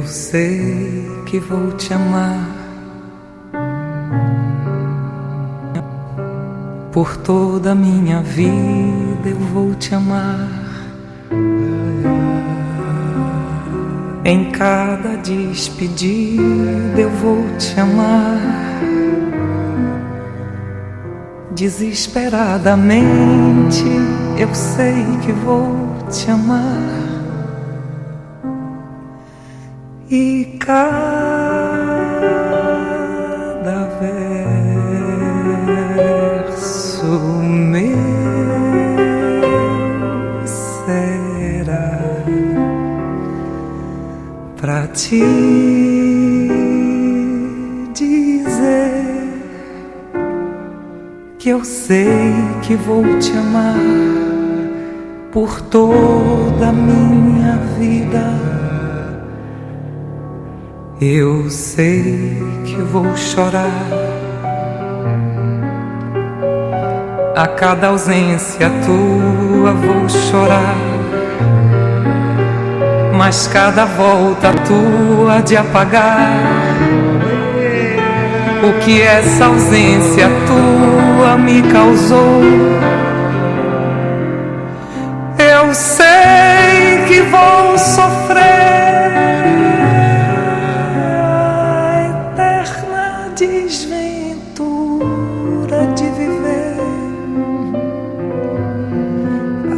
Eu sei que vou te amar por toda a minha vida. Eu vou te amar em cada despedida. Eu vou te amar desesperadamente. Eu sei que vou te amar. E cada verso meu será pra te dizer que eu sei que vou te amar por toda a minha vida. Eu sei que vou chorar a cada ausência tua, vou chorar, mas cada volta tua de apagar o que essa ausência tua me causou. Eu sei que vou sofrer desventura de viver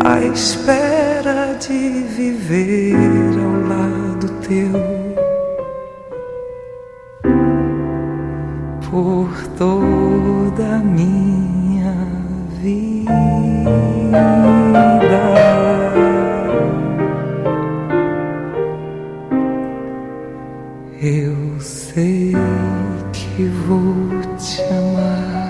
à espera de viver ao lado teu por toda a minha vida. Eu sei que vou te amar